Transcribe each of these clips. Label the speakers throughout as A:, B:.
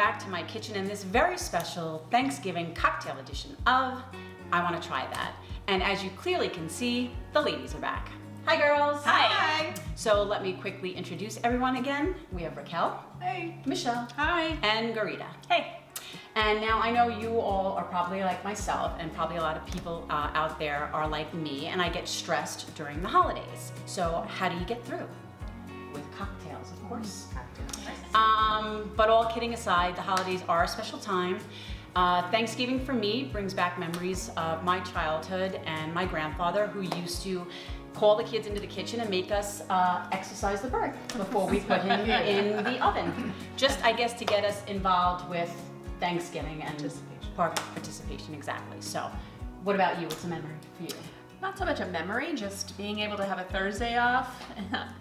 A: back to my kitchen in this very special Thanksgiving cocktail edition of I Want to Try That. And as you clearly can see, the ladies are back. Hi girls.
B: Hi.
A: So let me quickly introduce everyone again. We have Raquel.
B: Hey.
A: Michelle.
B: Hi.
A: And Garita.
B: Hey.
A: And now I know you all are probably like myself, and probably a lot of people out there are like me, and I get stressed during the holidays. So how do you get through? With cocktails, of course. But all kidding aside, the holidays are a special time. Thanksgiving for me brings back memories of my childhood and my grandfather, who used to call the kids into the kitchen and make us exercise the bird before we put him in the oven. Just, I guess, to get us involved with Thanksgiving and participation, exactly. So, what about you? What's a memory for you?
B: Not so much a memory, just being able to have a Thursday off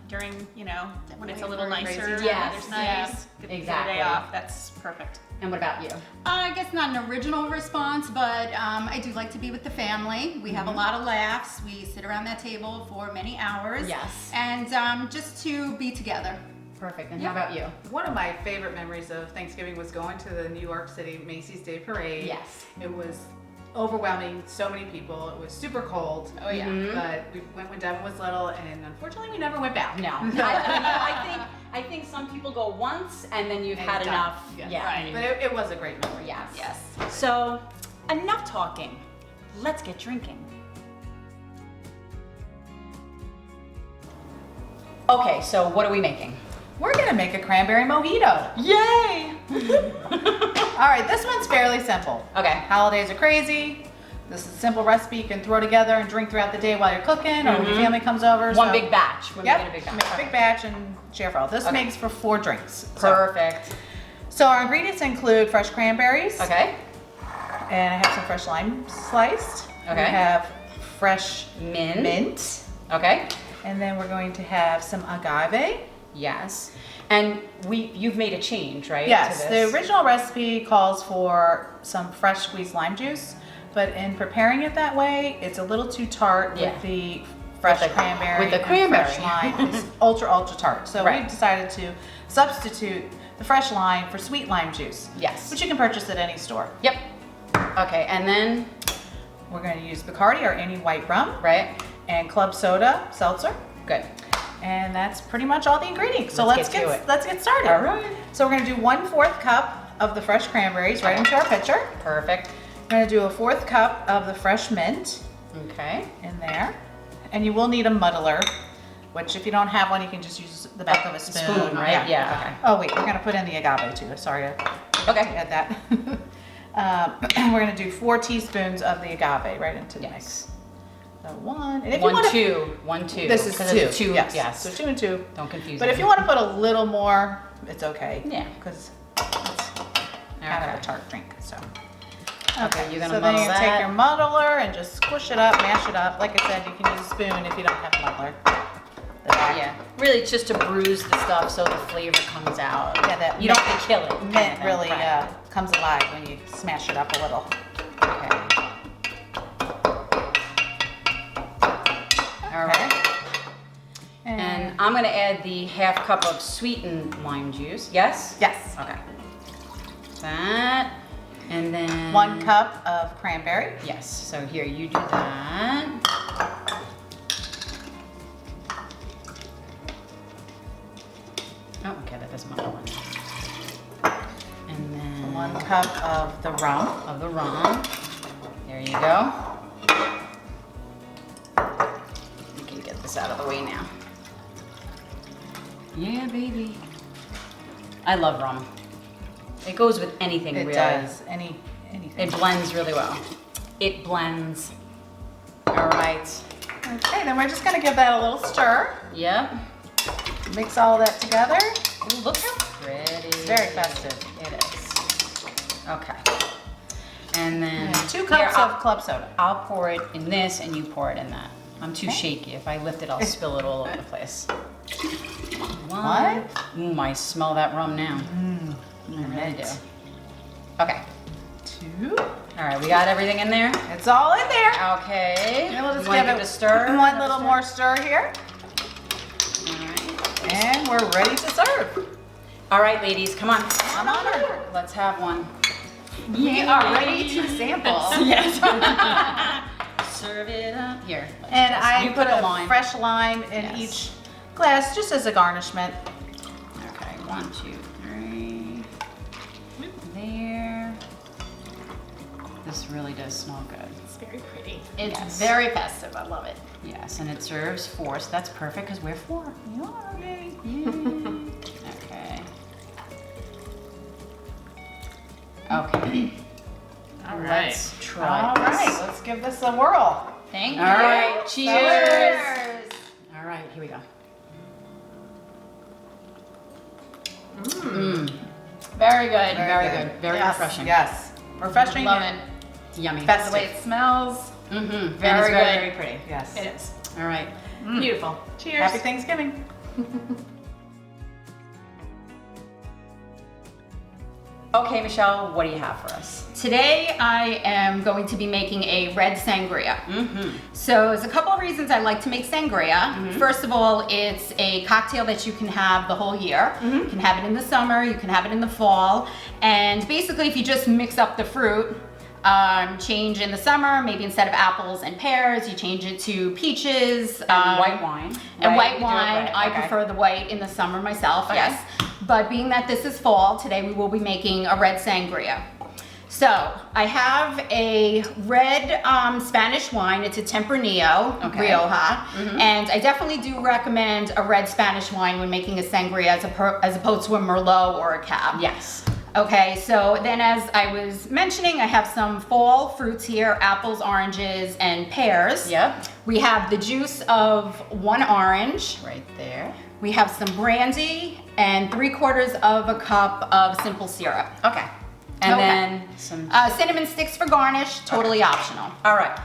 B: during, you know, when it's a little nicer.
A: Yes,
B: Weather's nice. Get the
A: exactly.
B: day off. That's perfect.
A: And what about you?
C: I guess not an original response, but I do like to be with the family. We have a lot of laughs. We sit around that table for many hours.
A: Yes.
C: And just to be together.
A: Perfect. And how about you?
D: One of my favorite memories of Thanksgiving was going to the New York City Macy's Day Parade.
A: Yes.
D: It was overwhelming, so many people. It was super cold.
B: Oh yeah.
D: But we went when Devin was little, and unfortunately we never went back.
A: No. I think some people go once and then you've
D: And
A: had
D: done.
A: enough.
D: Yes.
A: Yeah.
B: Right.
D: But it was a great memory.
A: Yes.
B: Yes.
A: So, enough talking. Let's get drinking. Okay, so what are we making?
D: We're gonna make a cranberry mojito.
A: Yay!
D: All right, this one's fairly simple.
A: Okay.
D: Holidays are crazy. This is a simple recipe you can throw together and drink throughout the day while you're cooking, or when your family comes over.
A: One
D: so-
A: big batch. We're
D: Yep,
A: making a big batch.
D: make a big batch and share for all. This
A: Okay.
D: makes for 4 drinks. So-
A: Perfect.
D: So our ingredients include fresh cranberries.
A: Okay.
D: And I have some fresh lime sliced.
A: Okay.
D: We have fresh
A: Mint.
D: mint.
A: Okay.
D: And then we're going to have some agave.
A: Yes. And you've made a change, right?
D: Yes,
A: to
D: the
A: this?
D: original recipe calls for some fresh squeezed lime juice, but in preparing it that way, it's a little too tart
A: Yeah.
D: with the fresh
A: With the-
D: cranberry.
A: with the
D: and
A: cranberry.
D: fresh lime. It's ultra tart. So
A: Right.
D: we decided to substitute the fresh lime for sweet lime juice.
A: Yes.
D: Which you can purchase at any store.
A: Yep. Okay, and then,
D: We're going to use Bacardi or any white rum
A: right?
D: and club soda seltzer.
A: Good.
D: And that's pretty much all the ingredients. So
A: Let's get to it.
D: let's get started.
A: All right.
D: So we're gonna do 1/4 cup of the fresh cranberries right into our pitcher.
A: Perfect.
D: We're gonna do a 1/4 cup of the fresh mint
A: Okay.
D: in there. And you will need a muddler, which if you don't have one, you can just use the back of a spoon.
A: Spoon, right? Yeah, okay.
D: Oh wait, we're gonna put in the agave too. Sorry, I
A: Okay.
D: add that. We're gonna do 4 teaspoons of the agave right into the mix. So 1, and if you
A: 1,
D: want
A: 2, 1, 2.
D: this is
A: 'Cause
D: 2.
A: it's 2.
D: Yes.
A: Yes.
D: So 2 and 2.
A: Don't confuse
D: But
A: me.
D: if you want to put a little more, it's okay.
A: Yeah.
D: Because it's kind of
A: Okay.
D: a tart drink. So.
A: Okay, you're gonna
D: so then
A: muddle
D: you
A: that.
D: take your muddler and just squish it up, mash it up. Like I said, you can use a spoon if you don't have a muddler.
A: Yeah. Really, it's just to bruise the stuff so the flavor comes out.
D: Yeah, that
A: you don't have to kill it. kind of
D: Mint
A: thing.
D: really
A: Right.
D: comes alive when you smash it up a little.
A: Okay. All right. And I'm gonna add the 1/2 cup of sweetened lime juice. Yes?
D: yes,
A: Okay. That. And then
D: 1 cup of cranberry.
A: Yes. So here, you do that. Oh, okay, that doesn't matter. And then
D: 1 cup of the rum.
A: of the rum. There you go. We can get this out of the way now. Yeah, baby. I love rum. It goes with anything,
D: It
A: really.
D: does anything.
A: It blends really well. It blends. All right.
D: Okay, then we're just gonna give that a little stir.
A: Yep.
D: Mix all that together.
A: Ooh, look how pretty.
D: It's very festive.
A: It is. Okay. And then
D: And 2
A: here,
D: cups of club soda.
A: I'll pour it in this and you pour it in that. I'm too
D: Okay.
A: shaky. If I lift it, I'll spill it all over the place.
D: One.
A: I smell that rum now. I do. Okay.
D: 2.
A: All right, we got everything in there?
D: It's all in there.
A: Okay.
D: And we'll just
A: You wanna
D: give
A: it
D: it
A: a stir?
D: one
A: Another
D: little
A: stir?
D: more stir here.
A: All right.
D: And we're ready to serve.
A: All right, ladies, come on.
D: I'm on her.
A: let's have one.
C: We are ready to sample.
A: Yes. Serve it up here.
D: And I
A: you
D: put a
A: lime.
D: fresh lime in
A: Yes.
D: each glass just as a garnishment.
A: Okay, 1, 2, 3. There. This really does smell good.
B: It's very pretty.
C: It's
A: Yes.
C: very festive. I love it.
A: Yes, and it serves 4, so that's perfect because we're 4. Yay. Okay. Okay.
B: All right.
A: Let's try
D: All
A: this.
D: right, let's give this a whirl.
C: Thank
A: All
C: you.
A: right, cheers.
C: Cheers.
A: All right, here we go.
C: Very good.
A: Very good. Very
D: Yes,
A: refreshing.
D: Yes. Refreshing.
C: Love
D: and
C: it.
A: Yummy.
C: That's the way it smells.
A: Mm-hmm.
C: Very
A: and it's very,
C: good.
A: very pretty.
D: Yes.
C: It is.
A: All right.
B: Beautiful.
C: Cheers.
D: Happy Thanksgiving.
A: Okay, Michelle, what do you have for us?
C: Today I am going to be making a red sangria.
A: Mm-hmm.
C: So there's a couple of reasons I like to make sangria. First of all, it's a cocktail that you can have the whole year. You can have it in the summer, you can have it in the fall. And basically if you just mix up the fruit, change in the summer, maybe instead of apples and pears, you change it to peaches.
A: And white wine.
C: And
A: right?
C: white
A: You do it
C: wine,
A: right,
C: I
A: okay.
C: prefer the white in the summer myself,
A: Okay.
C: yes. But being that this is fall, today we will be making a red sangria. So I have a red Spanish wine. It's a Tempranillo
A: Okay.
C: Rioja, and I definitely do recommend a red Spanish wine when making a sangria as opposed to a Merlot or a Cab.
A: Yes.
C: Okay, so then as I was mentioning, I have some fall fruits here, apples, oranges, and pears.
A: Yep.
C: We have the juice of 1 orange.
A: Right there.
C: We have some brandy and 3/4 of a cup of simple syrup.
A: Okay. And
C: Okay.
A: then some.
C: Cinnamon sticks for garnish, totally optional.
A: All right.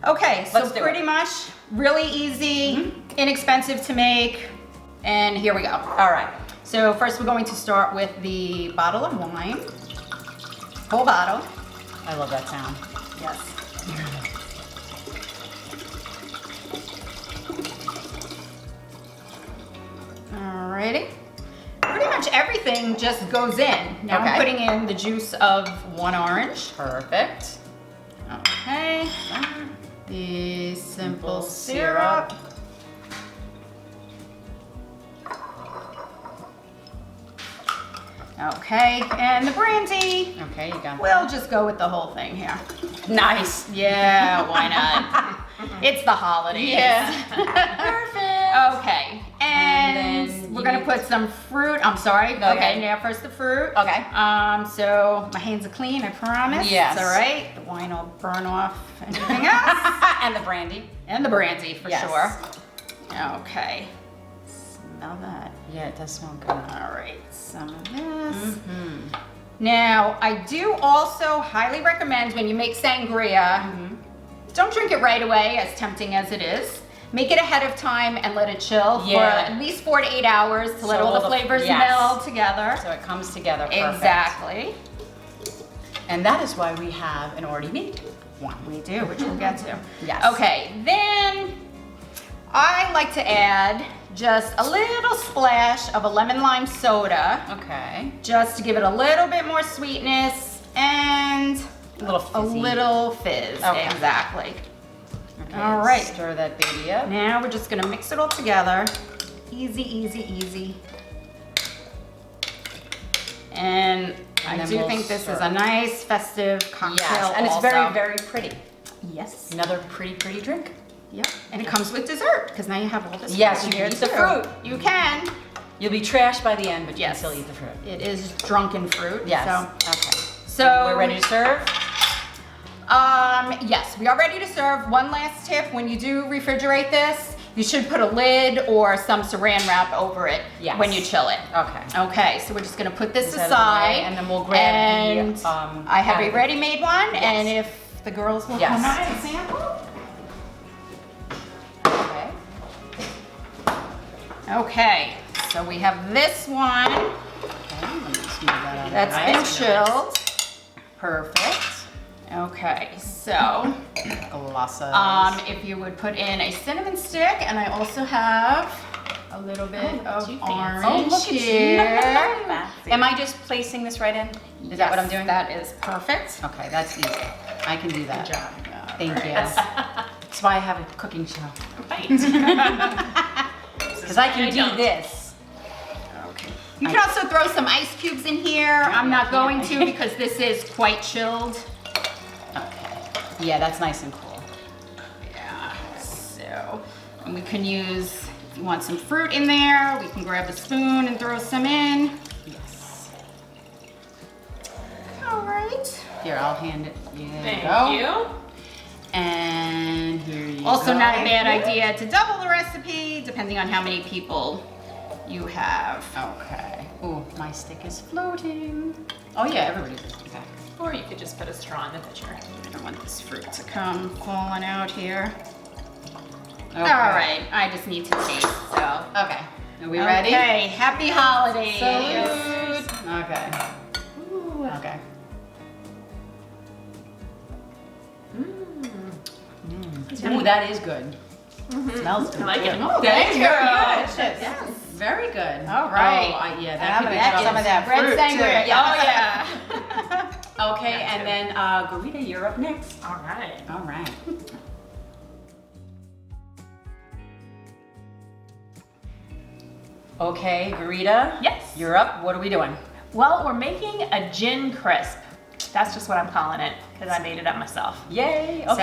C: Okay, so
A: Let's do
C: pretty
A: it.
C: much really easy, inexpensive to make, and here we go.
A: All right.
C: So first we're going to start with the bottle of wine, whole bottle.
A: I love that sound.
C: Yes. Alrighty. Pretty much everything just goes in. Now I'm
A: Okay.
C: putting in the juice of 1 orange.
A: Perfect.
C: Okay. The simple syrup. Okay, and the brandy.
A: Okay, you got
C: We'll just go with the whole thing here.
A: Nice.
C: Yeah, why not? It's the holidays.
A: Perfect.
C: Okay,
A: And
C: and
A: then
C: we're
A: you
C: gonna
A: need-
C: put some fruit. I'm sorry.
A: Okay.
C: Okay, now first the fruit.
A: Okay.
C: So my hands are clean, I promise.
A: Yes.
C: All right. The wine will burn off anything else.
A: And the brandy.
C: And the brandy for
A: Yes.
C: sure. Okay. Smell that.
A: Yeah, it does smell good.
C: All right. Some of this.
A: Mm-hmm.
C: Now, I do also highly recommend when you make sangria, don't drink it right away, as tempting as it is. Make it ahead of time and let it chill for
A: Yeah.
C: at least 4 to 8 hours to let
A: So
C: all the
A: all the-
C: flavors
A: yes.
C: meld together.
A: So it comes together perfect.
C: Exactly.
A: And that is why we have an already made one.
C: We do, which we'll get to.
A: Yes.
C: Okay, then I like to add just a little splash of a lemon lime soda,
A: Okay.
C: just to give it a little bit more sweetness and
A: A little
C: a
A: fizzy.
C: little fizz.
A: Okay.
C: Exactly.
A: Okay,
C: All right.
A: Stir that baby up.
C: Now we're just gonna mix it all together. Easy, easy, easy. And I
A: then
C: do
A: we'll
C: think this is
A: serve.
C: a nice festive cocktail.
A: Yes, and it's
C: also.
A: very, very pretty.
C: Yes.
A: Another pretty, pretty drink.
C: Yep. And it comes with dessert because now you have all this.
A: Yes,
C: fruit
A: you
C: here
A: can eat the
C: too.
A: fruit.
C: You can.
A: You'll be trashed by the end, but you
C: Yes.
A: can still eat the fruit.
C: It is drunken fruit.
A: Yes.
C: So,
A: Okay.
C: so
A: We're ready to serve?
C: Yes, we are ready to serve. One last tip: when you do refrigerate this, you should put a lid or some Saran wrap over it
A: Yes.
C: when you chill it.
A: Okay.
C: Okay, so we're just gonna put this
A: Set it away,
C: aside,
A: and then we'll grab
C: and
A: the,
C: I have a
A: additive.
C: ready-made one,
A: Yes.
C: and if the girls will
A: Yes.
C: come out and sample.
A: Okay.
C: Okay, so we have this one
A: Okay, let me smooth that out.
C: that's
A: Right.
C: been chilled.
A: Perfect.
C: Okay, so
A: Glasses.
C: if you would put in a cinnamon stick, and I also have a little bit of
B: too fancy.
C: orange
A: Oh, look at
C: here.
A: you. Am I just placing this right in? Is that what I'm doing?
C: That is perfect.
A: Okay, that's easy. I can do that.
B: Good job.
A: Thank you. That's why I have a cooking show.
B: Right.
A: Because I can do this.
C: Okay. You can also throw some ice cubes in here. I'm not going to because this is quite chilled.
A: Okay. Yeah, that's nice and cool.
C: Yeah. So, and we can use, if you want some fruit in there, we can grab a spoon and throw some in.
A: Yes.
C: All right.
A: Here, I'll hand it. There
B: Thank
A: you go.
B: you.
A: And here you
C: Also
A: go.
C: not a bad idea to double the recipe depending on how many people you have.
A: Okay. Ooh, my stick is floating. Oh yeah, everybody's okay.
B: Or you could just put a straw in the pitcher.
C: I don't want this fruit to come falling out here.
A: Okay.
C: All right, I just need to taste, so.
A: Okay. Are we ready?
C: Okay, happy holidays.
A: Salute. Okay.
B: Ooh.
A: Okay. Ooh, that is good. Smells good.
B: I like it.
A: Oh,
C: Thank you.
A: Yes.
C: Yes.
A: Very good.
C: All right.
A: Oh, yeah,
D: I'm
A: that could
D: gonna
A: be
D: add
A: some
D: some of that
C: Red
D: fruit
C: Sangria.
D: too.
C: Oh, yeah.
A: Okay, and then Garita, you're up next.
B: All right.
A: All right. Okay, Garita.
B: Yes.
A: You're up. What are we doing?
B: Well, we're making a gin crisp. That's just what I'm calling it because I made it up myself.
A: Yay.
B: So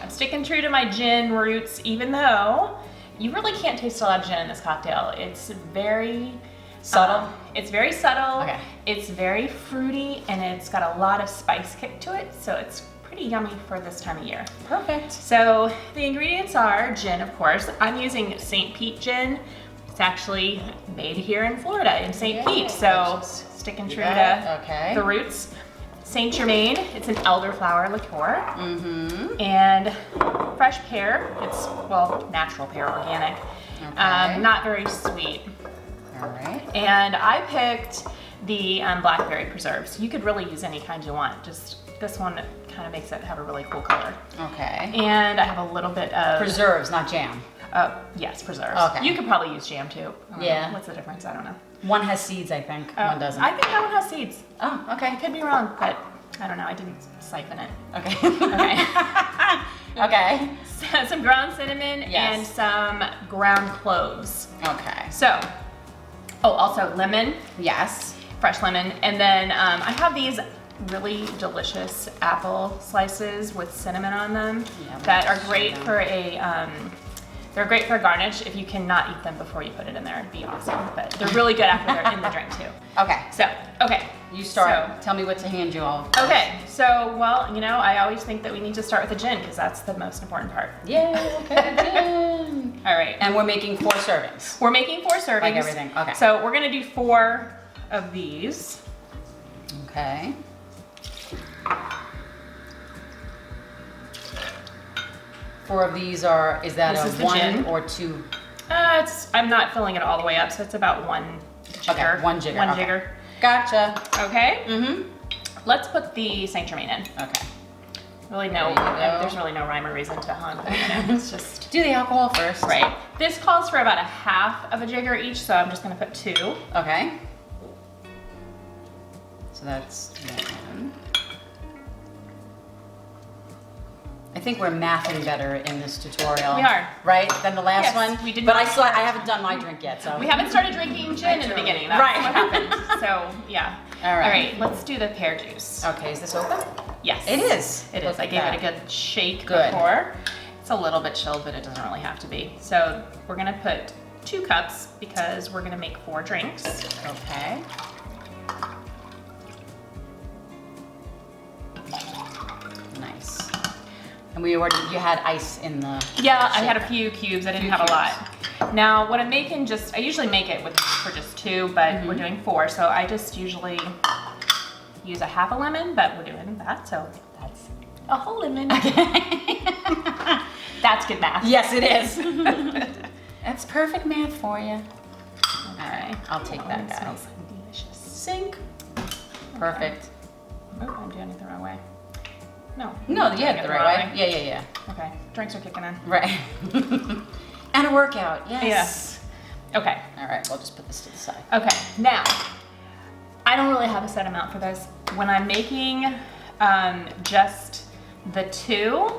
B: I'm sticking true to my gin roots, even though you really can't taste a lot of gin in this cocktail. It's very
A: Subtle?
B: It's very subtle.
A: Okay.
B: It's very fruity, and it's got a lot of spice kick to it. So it's pretty yummy for this time of year.
A: Perfect.
B: So the ingredients are gin, of course. I'm using St. Pete gin. It's actually made here in Florida, in St. Pete. So sticking true to
A: Okay.
B: the roots. Saint Germain, it's an elderflower liqueur.
A: Mm-hmm.
B: And fresh pear, it's, well, natural pear, organic.
A: Okay.
B: Not very sweet.
A: All right.
B: And I picked the blackberry preserves. You could really use any kind you want. Just this one kind of makes it have a really cool color.
A: Okay.
B: And I have a little bit of
A: Preserves, not jam.
B: yes, preserves.
A: Okay.
B: You could probably use jam too. I don't
A: Yeah.
B: know. What's the difference? I don't know.
A: One has seeds, I think. One doesn't.
B: I think that one has seeds.
A: Oh,
B: I
A: okay.
B: could be wrong, but I don't know. I didn't siphon it.
A: Okay.
B: Okay.
A: Okay.
B: Some ground cinnamon
A: Yes.
B: and some ground cloves.
A: Okay.
B: So, oh, also lemon,
A: Yes.
B: fresh lemon, and then I have these really delicious apple slices with cinnamon on them
A: Yeah,
B: that are
A: let's
B: great
A: see them.
B: for a. They're great for a garnish. If you cannot eat them before you put it in there, it'd be awesome. But they're really good after they're in the drink too.
A: Okay.
B: So, okay.
A: You start.
B: So-
A: Tell me what to hand you all.
B: Okay, so, well, you know, I always think that we need to start with the gin because that's the most important part.
A: Yay. Okay. Gin.
B: All right.
A: And we're making 4 servings.
B: We're making 4 servings.
A: Like everything, okay.
B: So we're gonna do 4 of these.
A: Okay. Four of these are, is that
B: This
A: a
B: is the
A: 1
B: gin.
A: or 2?
B: I'm not filling it all the way up, so it's about 1 jigger.
A: Okay, 1 jigger.
B: One
A: okay.
B: jigger.
A: Gotcha.
B: Okay.
A: Mm-hmm.
B: Let's put the Saint Germain in.
A: Okay.
B: Really no,
A: There you go.
B: there's really no rhyme or reason to hunt. It's just
A: Do the alcohol first.
B: right. This calls for about a half of a jigger each, so I'm just gonna put 2.
A: Okay. So that's 1. I think we're mathing better in this tutorial.
B: We are.
A: Right? Than the last
B: Yes,
A: one?
B: we did
A: But
B: not
A: I haven't done my drink yet, so.
B: We haven't started drinking gin in the beginning. That's
A: Right.
B: what happened. So yeah.
A: All right.
B: All right. Let's do the pear juice.
A: Okay, is this open?
B: Yes.
A: It is.
B: It
A: Look
B: is. I
A: at
B: gave
A: that.
B: it a good shake
A: Good.
B: before. It's a little bit chilled, but it doesn't really have to be. So we're gonna put 2 cups because we're gonna make 4 drinks.
A: Okay. Nice. And you had ice in the.
B: Yeah, I had a
A: shaker.
B: few cubes. I didn't
A: Few
B: have a
A: cubes.
B: lot. Now, what I'm making I usually make it for just 2, but
A: Mm-hmm.
B: we're doing 4. So I just usually use a half a lemon, but we're doing that. So that's a whole lemon. That's good math.
A: Yes, it is. That's perfect math for you. All right, I'll take that,
B: It
A: guys.
B: smells delicious.
A: Sink. Perfect.
B: Oh, I'm doing it the wrong way. No.
A: No,
B: I'm
A: you
B: doing
A: had
B: it
A: it the right way. Yeah.
B: Okay, drinks are kicking in.
A: Right. And a workout, yes.
B: Okay.
A: All right, we'll just put this to the side.
B: Okay, now, I don't really have a set amount for this. When I'm making just the two,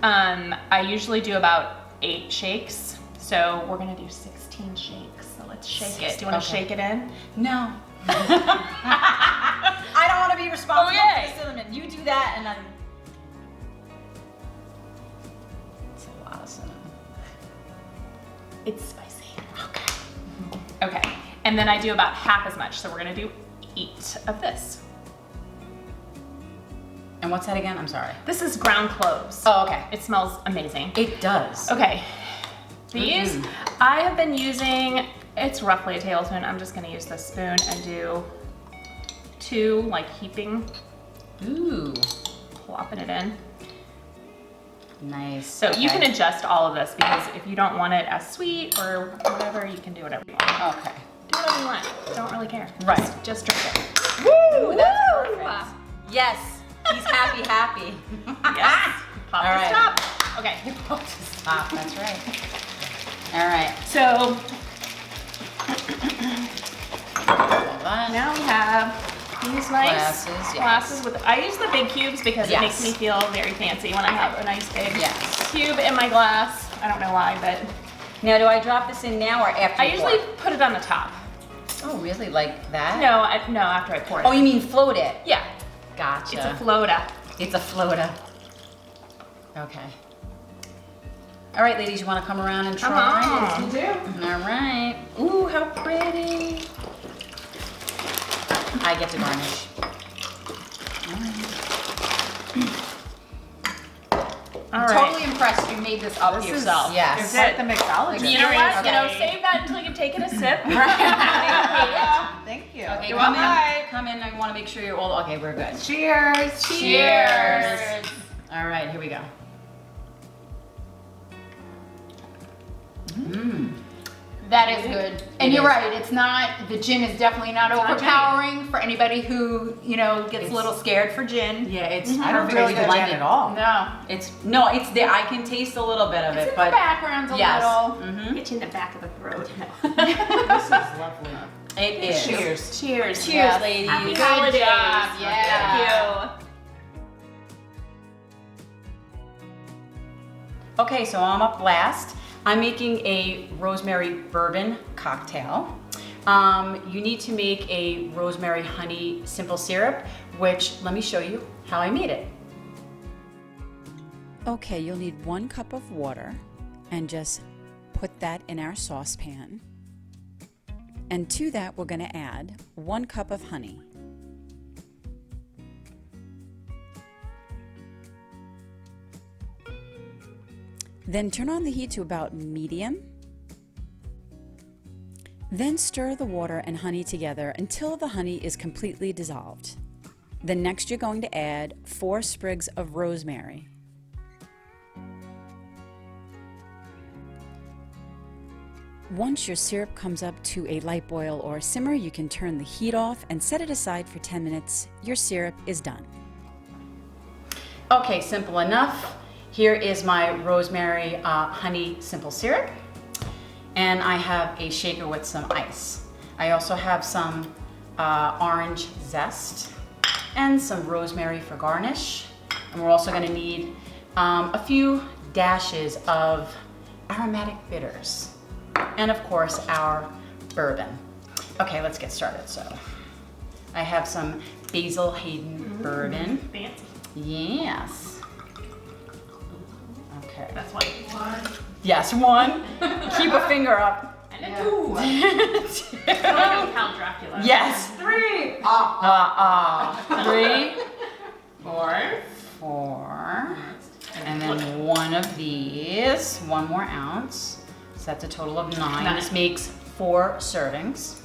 B: I usually do about 8 shakes. So we're gonna do 16 shakes. So let's shake it. Do you wanna shake it in?
A: No. I don't want to be responsible
B: Okay.
A: for the cinnamon. You do that and then... It's a lot of cinnamon.
B: It's spicy. Okay. Okay, and then I do about half as much. So we're gonna do 8 of this.
A: And what's that again? I'm sorry.
B: This is ground cloves.
A: Oh, okay.
B: It smells amazing.
A: It does.
B: Okay, these I have been using, it's roughly a tablespoon. I'm just gonna use this spoon and do 2, like heaping,
A: Ooh.
B: plopping it in.
A: Nice.
B: So you can adjust all of this because if you don't want it as sweet or whatever, you can do whatever you want.
A: Okay.
B: Do whatever you want. Don't really care.
A: Right.
B: Just drink it.
A: Woo! That's perfect. Yes. He's happy.
B: Yes. Pop
A: All
B: the
A: right.
B: stop. Okay.
A: Stop. That's right. All right.
B: So
A: Hold on.
B: now we have these nice
A: Glasses, yes.
B: glasses with. I use the big cubes because it makes
A: Yes.
B: me feel very fancy when I have a nice big
A: Yes.
B: cube in my glass. I don't know why, but
A: Now, do I drop this in now or after?
B: I
A: you
B: usually
A: pour?
B: put it on the top.
A: Oh, really? Like that?
B: No, no, after I pour it.
A: Oh, you mean float it?
B: Yeah,
A: Gotcha.
B: it's a floater.
A: It's a floater. Okay. All right, ladies, you want to come around and try?
B: Come on.
D: You do?
A: All right. Ooh, how pretty. I get to garnish.
B: All
C: I'm
B: right.
C: totally impressed you made this up yourself.
A: Yes.
D: You're quite the mixologist.
B: You know what? You know,
C: Seriously.
B: save that until you've taken a sip.
D: Thank you.
A: Okay,
B: You're
A: come in.
B: welcome.
A: Come in. I want to make sure you're all okay. We're good.
D: Cheers.
A: Cheers. All right, here we go.
C: That is good. And
A: It
C: you're
A: is.
C: right, it's not, the gin is definitely not
B: not
C: overpowering for anybody who, you know, gets a little scared for gin.
A: Yeah, it's
D: I don't
A: perfectly
D: really get
A: blended.
D: gin at all.
C: No.
A: It's there. I can taste a little bit of
C: It's
A: it,
C: in
A: but
C: the background a
A: yes.
C: little.
A: Mhm.
B: Get you in the back of the throat.
D: This is lovely.
A: It is.
D: Cheers.
B: Cheers.
A: Cheers, ladies.
B: Happy
C: Good
B: holidays.
C: job, yeah.
B: Thank you.
A: Okay, so I'm up last. I'm making a Rosemary Bourbon cocktail. You need to make a rosemary honey simple syrup, which let me show you how I made it.
E: Okay, you'll need 1 cup of water and just put that in our saucepan. And to that, we're going to add 1 cup of honey. Then turn on the heat to about medium. Then stir the water and honey together until the honey is completely dissolved. Then next you're going to add 4 sprigs of rosemary. Once your syrup comes up to a light boil or simmer, you can turn the heat off and set it aside for 10 minutes. Your syrup is done.
A: Okay, simple enough. Here is my rosemary honey simple syrup. And I have a shaker with some ice. I also have some orange zest and some rosemary for garnish. And we're also gonna need a few dashes of aromatic bitters. And of course, our bourbon. Okay, let's get started. So I have some Basil Hayden bourbon.
B: Fancy.
A: Yes. Okay.
B: That's one.
A: Yes, 1. Keep a finger up.
B: And then 2. I don't Count Dracula.
A: Yes.
B: 3.
A: 3,
B: 4.
A: 4, and then 1 of these, 1 more ounce. So that's a total of 9.
B: 9.
A: This makes 4 servings.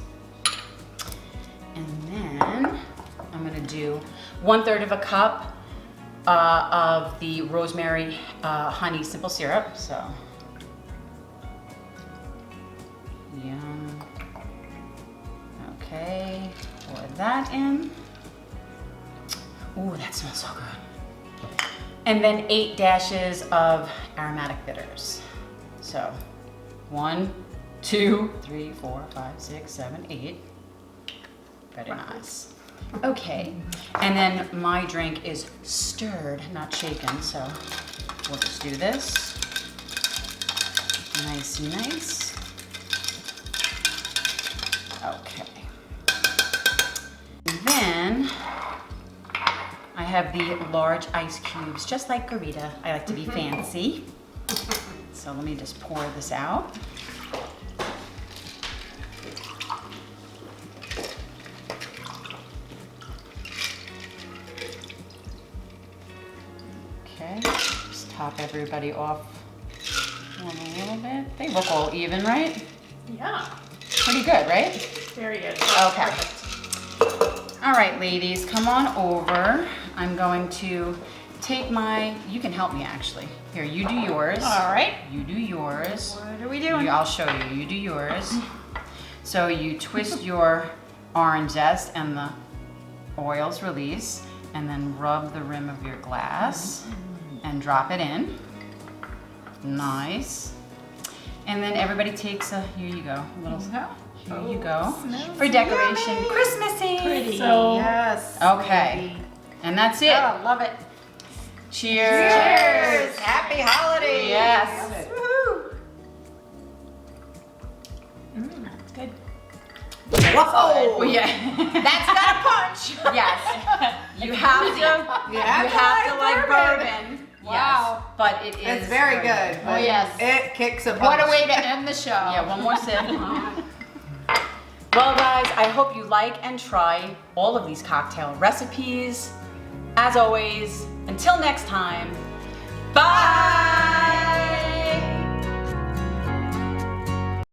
A: And then I'm gonna do 1/3 of a cup of the rosemary honey simple syrup. So, yum. Okay, pour that in. Ooh, that smells so good. And then 8 dashes of aromatic bitters. So 1, 2, 3, 4, 5, 6, 7, 8. Very nice. Okay, and then my drink is stirred, not shaken, so we'll just do this. Nice. Okay. Then I have the large ice cubes, just like Garita. I like to be fancy. So let me just pour this out. Okay, just top everybody off a little bit. They look all even, right?
B: Yeah.
A: Pretty good, right?
B: Very good.
A: Okay. All right, ladies, come on over. I'm going to take you can help me actually. Here, you do yours.
C: All right.
A: You do yours.
C: What are we doing?
A: I'll show you. You do yours. So you twist your orange zest and the oils release, and then rub the rim of your glass and drop it in. Nice. And then everybody takes here you go, a little, here you go. For decoration,
C: yummy.
A: Christmassy.
B: Pretty.
A: So,
C: Yes.
A: okay. And that's it.
C: Oh, love it.
A: Cheers.
C: Cheers. Happy holidays.
A: Yes.
C: Woohoo.
B: Good.
C: Whoa.
A: Oh, yeah.
C: That's got a punch.
A: Yes. You have to like bourbon.
C: Wow.
A: Yes. But it is
F: It's very good.
C: Oh, yes.
F: It kicks a punch.
C: What a way to end the show.
A: Yeah, one more sip. Well, guys, I hope you like and try all of these cocktail recipes. As always, until next time, bye!